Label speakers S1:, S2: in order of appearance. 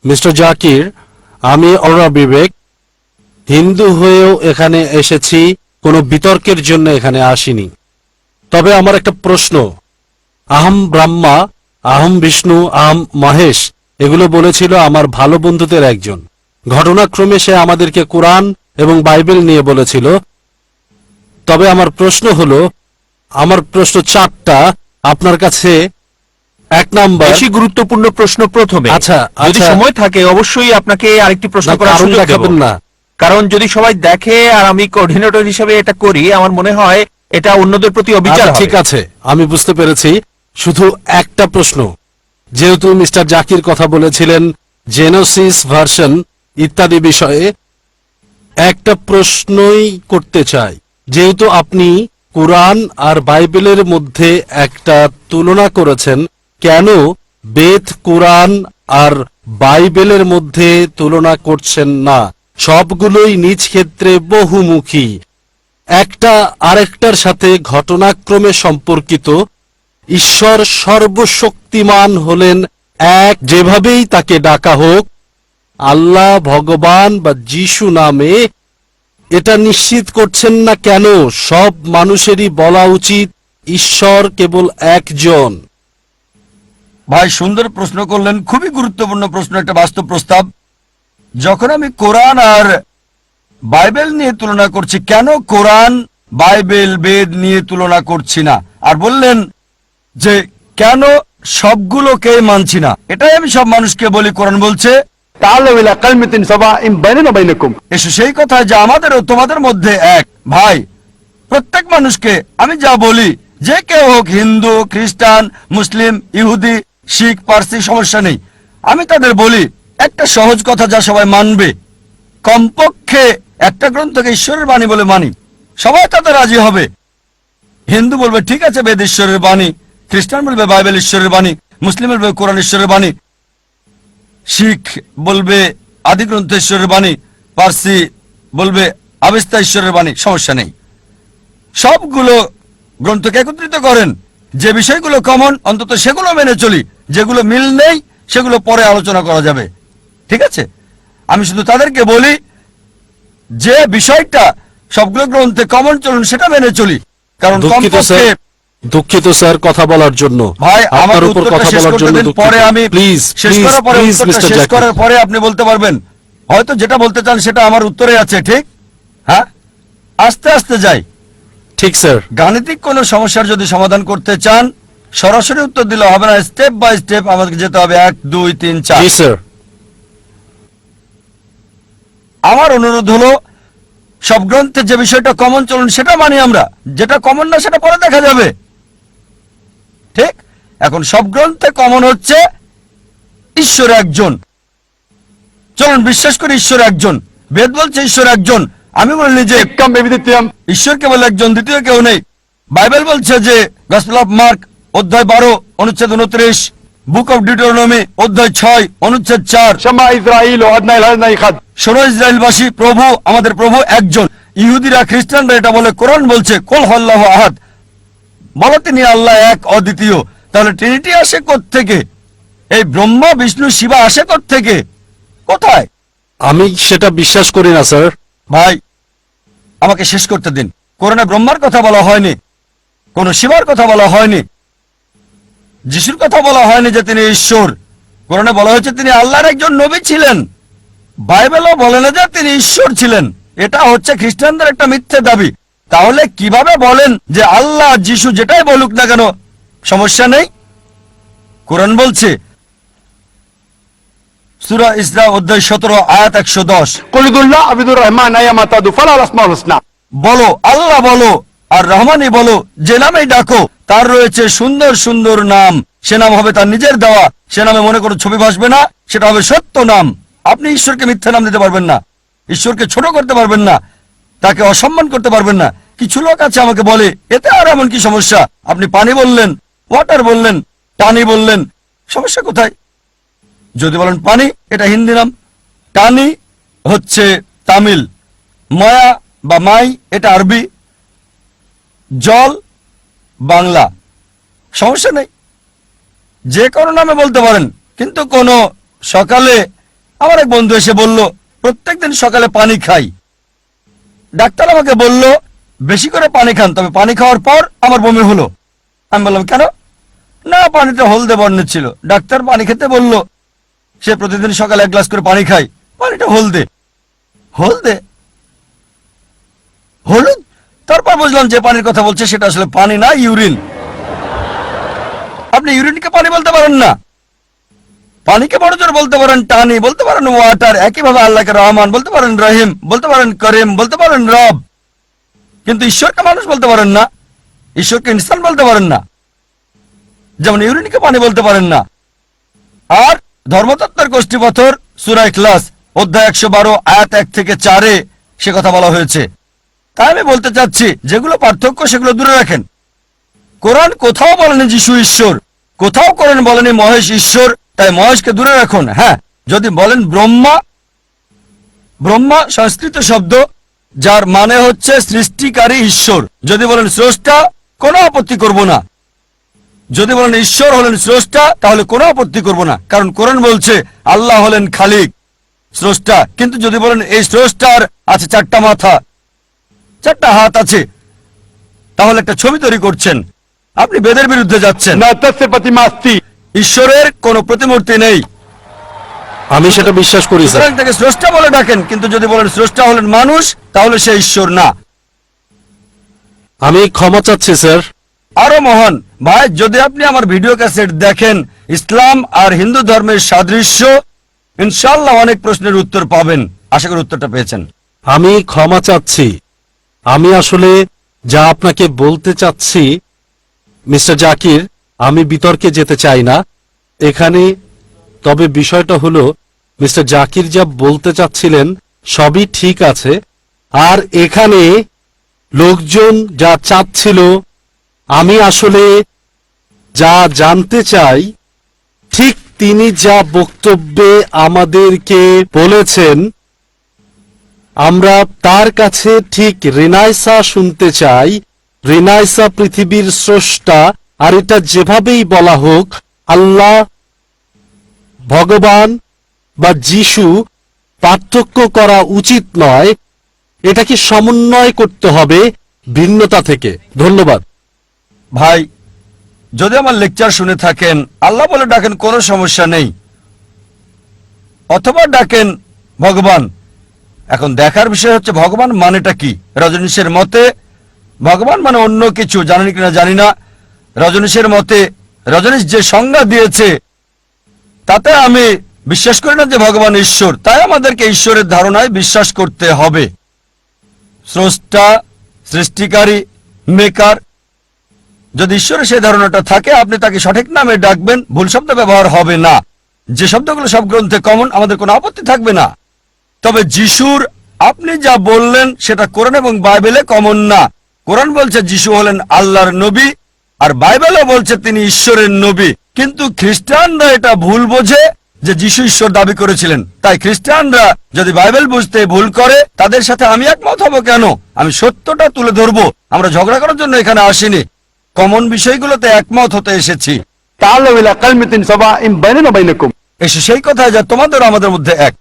S1: Mister Zakir, আমি অররা বিবেক, হিন্দু হয়েও এখানে এসেছি, কোনো বিতর্কের জন্য এখানে আসিনি। তবে আমার একটা প্রশ্ন, আহম ব্রহ্মা, আহম বিষ্ণু, আহম মহেশ এগুলো বলেছিল আমার ভালো বন্ধুদের একজন। ঘটনাক্রমে সে আমাদেরকে কোরআন এবং বাইবেল নিয়ে বলেছিল। তবে আমার প্রশ্ন হলো, আমার প্রশ্ন চারটা আপনার কাছে। এক নাম্বার,
S2: বেশি গুরুত্বপূর্ণ প্রশ্ন প্রথমে।
S1: আচ্ছা,
S2: যদি সময় থাকে অবশ্যই আপনাকে আরেকটি প্রশ্ন করার সুযোগ দেব
S1: না,
S2: কারণ যদি সবাই দেখে আর আমি কোঅর্ডিনেটর হিসেবে এটা করি, আমার মনে হয় এটা অন্যদের প্রতি অবিচার হবে।
S1: ঠিক আছে, আমি বুঝতে পেরেছি। শুধু একটা প্রশ্ন, যেহেতু মিস্টার জাকির কথা বলেছিলেন জেনোসিস ভার্সন ইত্যাদি বিষয়ে, একটা প্রশ্নই করতে চাই। যেহেতু আপনি কুরআন আর বাইবেলের মধ্যে একটা তুলনা করেছেন, কেন বেদ, কুরআন আর বাইবেলের মধ্যে তুলনা করছেন না? সবগুলোই নিজ ক্ষেত্রে বহুমুখী, একটা আরেকটার সাথে ঘটনাক্রমে সম্পর্কিত। ঈশ্বর সর্বশক্তিমান হলেন এক, যেভাবেই তাকে ডাকা হোক, আল্লাহ, ভগবান বা যিশু নামে। এটা নিশ্চিত করছেন না কেন সব মানুষেরই বলা উচিত ঈশ্বর কেবল একজন?
S3: ভাই সুন্দর প্রশ্ন করলেন, খুবই গুরুত্বপূর্ণ প্রশ্ন, একটা বাস্তব প্রস্তাব। যখন আমি কোরআন আর বাইবেল নিয়ে তুলনা করছি, কেন কোরআন, বাইবেল, বেদ নিয়ে তুলনা করছি না? আর বললেন যে কেন সবগুলোকে মানছি না। এটাই আমি সব মানুষকে বলি, কোরআন বলছে এসো সেই কথা যে আমাদের ও তোমাদের মধ্যে এক। ভাই, প্রত্যেক মানুষকে আমি যা বলি, যে কেউ হোক, হিন্দু, খ্রিস্টান, মুসলিম, ইহুদি, শিখ, পার্সি, সমস্যা নেই। আমি তাদের বলি একটা সহজ কথা যা সবাই মানবে, কমপক্ষে একটা গ্রন্থকে ঈশ্বরের বাণী বলে মানি, সবাই তাতে রাজি হবে। হিন্দু বলবে ঠিক আছে বেদ ঈশ্বরের বাণী, খ্রিস্টান বলবে বাইবেল ঈশ্বরের বাণী, মুসলিম বলবে কোরআন ঈশ্বরের বাণী, শিখ বলবে আদিগ্রন্থ ঈশ্বরের বাণী, পার্সি বলবে আবেস্তা ঈশ্বরের বাণী, সমস্যা নেই। সবগুলো গ্রন্থকে একত্রিত করেন, যে বিষয়গুলো কমন অন্তত সেগুলো মেনে চলি, যেগুলো মিল নেই সেগুলো পরে আলোচনা করা যাবে। ঠিক আছে? আমি শুধু তাদেরকে বলি যে বিষয়টা সবগুলো গ্রন্থে কমন চলুন সেটা মেনে চলি, কারণ
S1: দুঃখিত স্যার কথা বলার জন্য।
S3: ভাই আমার
S1: উপর
S3: উত্তরটা
S1: কথা
S3: শেষ
S1: বলার
S3: করতে
S1: জন্য
S3: দিন, পরে আমি
S1: প্লিজ
S3: শেষ করার পরে উত্তরটা শেষ করার পরে আপনি বলতে পারবেন। হয়তো যেটা বলতে চান সেটা আমার উত্তরে আছে, ঠিক? হ্যাঁ, আস্তে আস্তে যাই।
S1: ঠিক স্যার।
S3: গাণিতিক কোনো সমস্যার যদি সমাধান করতে চান সরাসরি উত্তর দিলে হবে না, স্টেপ বাই স্টেপ আমাদের যেতে হবে, 1 2 3 4।
S1: জি স্যার।
S3: আমার অনুরোধ হলো সব গ্রন্থে যে বিষয়টা কমন চলুন সেটা মানি আমরা, যেটা কমন না সেটা পরে দেখা যাবে। ঠিক? এখন সব গ্রন্থে কমন হচ্ছে ঈশ্বর একজন। চলুন বিশ্বাস করি ঈশ্বর একজন। বেদ বলছে ঈশ্বর একজন, আমি বলিনি যে ঈশ্বর কেবল একজন, দ্বিতীয় কেউ নেই। বাইবেল বলছে যে গসপেল অফ মার্ক অধ্যায় 12 অনুচ্ছেদ 29, বুক অফ ডিউটেরোনমি অধ্যায় 6 অনুচ্ছেদ 4, শোনো ইসরায়েলবাসী, প্রভু আমাদের প্রভু একজন। ইহুদিরা, খ্রিস্টানরা এটা বলে, কোরআন বলছে কুল হুয়াল্লাহু আহাদ, বলো তিনি আল্লাহ এক, অদ্বিতীয়। তাহলে ট্রিনিটি আসে কোত্থেকে? এই ব্রহ্মা, বিষ্ণু, শিবা আসে কোত্থেকে? কোথায়?
S1: আমি সেটা বিশ্বাস করি না স্যার।
S3: ভাই আমাকে শেষ করতে দিন। কোরআনে ব্রহ্মার কথা বলা হয়নি, কোন শিবার কথা বলা হয়নি, যিশুর কথা বলা হয়নি যে তিনি ঈশ্বর। কোরআনে বলা হয়েছে তিনি আল্লাহর একজন নবী ছিলেন। বাইবেলও বলে না যে তিনি ঈশ্বর ছিলেন। এটা হচ্ছে খ্রিস্টানদের একটা মিথ্যে দাবি। তাহলে কিভাবে বলেন যে আল্লাহ, যিশু যেটাই বলুক না কেন সমস্যা নেই? কোরআন বলছে সূরা ইসরা অধ্যায় 17 আয়াত 110, বলো আল্লাহ বলো আর রহমানই বলো, যে নামেই ডাকো তার রয়েছে সুন্দর সুন্দর নাম। সে নাম হবে তার নিজের দেওয়া, সে নামে মনে কোনো ছবি ভাসবে না, সেটা হবে সত্য নাম। আপনি ঈশ্বরকে মিথ্যা নাম দিতে পারবেন না, ঈশ্বরকে ছোট করতে পারবেন না, তাকে অসম্মান করতে পারবেন না। কিছু লোক আছে আমাকে বলে এতে আর এমন কি সমস্যা? আপনি পানি বললেন, ওয়াটার বললেন, টানি বললেন, সমস্যা কোথায়? যদি বলেন পানি, এটা হিন্দি নাম, টানি হচ্ছে তামিল, মায়া বা মাই এটা আরবি, জল বাংলা, সমস্যা নেই। যে কোনো নামে বলতে পারেন, কিন্তু কোনো সকালে আমার এক বন্ধু এসে বলল প্রত্যেকদিন সকালে পানি খাই। ডাক্তার আমাকে বলল বেশি করে পানি খান, তবে পানি খাওয়ার পর আমার বমি হলো। আমি বললাম কেন? না, পানিটা হলদে বর্ণের ছিল। ডাক্তার পানি খেতে বলল, সে প্রতিদিন সকালে 1 গ্লাস করে পানি খায়, পানিটা হলদে। হলদে? হলুদ? তারপর বুঝলাম যে পানির কথা বলছে সেটা আসলে পানি না, ইউরিন। আপনি ইউরিনকে পানি বলতে পারেন না, পানিকে বড় জোর বলতে পারেন টানি, বলতে পারেন ওয়াটার। একইভাবে আল্লাহকে রহমান বলতে পারেন, রহিম বলতে পারেন, করিম বলতে পারেন, রব। কিন্তু ঈশ্বরকে মানুষ বলতে পারেন না, ঈশ্বরকে ইনসান বলতে পারেন না। যেমন ইউরিনকে পানি বলতে পারেন না। আর ধর্মতত্ত্বের গোষ্ঠীপথর সূরা ইখলাস অধ্যায় 112 আয়াত 1 থেকে 4 সে কথা বলা হয়েছে। তাই আমি বলতে চাচ্ছি যেগুলো পার্থক্য সেগুলো দূরে রাখেন। কোরআন কোথাও বলেনি যিশু ঈশ্বর, কোথাও কোরআন বলেনি মহেশ ঈশ্বর, তাই মহেশকে দূরে রাখুন। হ্যাঁ, যদি বলেন ব্রহ্মা, ব্রহ্মা সংস্কৃত শব্দ যার মানে হচ্ছে সৃষ্টিকারী ঈশ্বর। যদি বলেন স্রষ্টা, কোনো আপত্তি করব না। যদি বলেন ঈশ্বর হলেন স্রষ্টা, তাহলে কোনো আপত্তি করব না, কারণ কোরআন বলছে আল্লাহ হলেন খালিক, স্রষ্টা। কিন্তু যদি বলেন এই স্রষ্টার আছে 4টা মাথা, 4টা হাত আছে, তাহলে একটা ছবি তৈরি করছেন, আপনি বেদের বিরুদ্ধে যাচ্ছেন। ঈশ্বরের কোনো প্রতিমূর্তি নেই।
S1: আমি সেটা বিশ্বাস করি স্যার।
S3: সুতরাং তাকে স্রষ্টা বলে ডাকেন, কিন্তু যদি বলেন স্রষ্টা হলেন মানুষ, তাহলে সে ঈশ্বর না।
S1: আমি ক্ষমা চাচ্ছি স্যার।
S3: আরো মহান ভাই, যদি আপনি আমার ভিডিও ক্যাসেট দেখেন ইসলাম আর হিন্দু ধর্মের সাদৃশ্য, ইনশাআল্লাহ অনেক প্রশ্নের উত্তর পাবেন। আশা করি উত্তরটা পেয়েছেন।
S1: আমি ক্ষমা চাচ্ছি। আমি আসলে যা আপনাকে বলতে চাচ্ছি মিস্টার জাকির, আমি বিতর্কে যেতে চাই না এখানে। তবে বিষয়টা হলো মিস্টার জাকির যা বলতে চাচ্ছিলেন সবই ঠিক আছে। আর এখানে লোকজন যা চাচ্ছিল, আমি আসলে যা জানতে চাই, ঠিক তিনি যা বক্তব্যে আমাদেরকে বলেছেন, আমরা তার কাছে ঠিক রিনাইসা শুনতে চাই। রিনাইসা পৃথিবীর স্রষ্টা, আর এটা যেভাবেই বলা হোক, আল্লাহ, ভগবান বা যিশু, পার্থক্য করা উচিত নয়। এটাকে সমন্বয় করতে হবে ভিন্নতা থেকে। ধন্যবাদ
S3: ভাই, যদি আমার লেকচার শুনে থাকেন, আল্লাহ বলে ডাকেন, কোনো সমস্যা নেই, অথবা ডাকেন ভগবান। এখন দেখার বিষয় হচ্ছে ভগবান মানেটা কি। রজনীশের মতে ভগবান মানে অন্য কিছু, জানেন কিনা জানি না। রজনীশের মতে রজনীশ যে সংজ্ঞা দিয়েছে তাতে আমি বিশ্বাস করি না যে ভগবান ঈশ্বর। তাই আমাদেরকে ঈশ্বরের ধারণায় বিশ্বাস করতে হবে। স্রষ্টা, সৃষ্টিকারী, মেকার। যদি ঈশ্বরের সেই ধারণাটা থাকে, আপনি তাকে সঠিক নামে ডাকবেন, ভুল শব্দ ব্যবহার হবে না। যে শব্দগুলো সব গ্রন্থে কমন, আমাদের কোনো আপত্তি থাকবে না। তবে যিশুর আপনি যা বললেন সেটা কোরআন এবং বাইবেলে কমন না। কোরআন বলছে যিশু হলেন আল্লাহর নবী, আর বাইবেলও বলছে তিনি ঈশ্বরের নবী। কিন্তু খ্রিস্টানরা এটা ভুল বোঝে যে যিশু ঈশ্বর দাবি করেছিলেন। তাই খ্রিস্টানরা যদি বাইবেল বুঝতে ভুল করে, তাদের সাথে আমি একমত হব কেন? আমি সত্যটা তুলে ধরবো। আমরা ঝগড়া করার জন্য এখানে আসিনি, কমন বিষয়গুলোতে একমত হতে এসেছি। এসে সেই কথা যা তোমাদের আমাদের মধ্যে এক।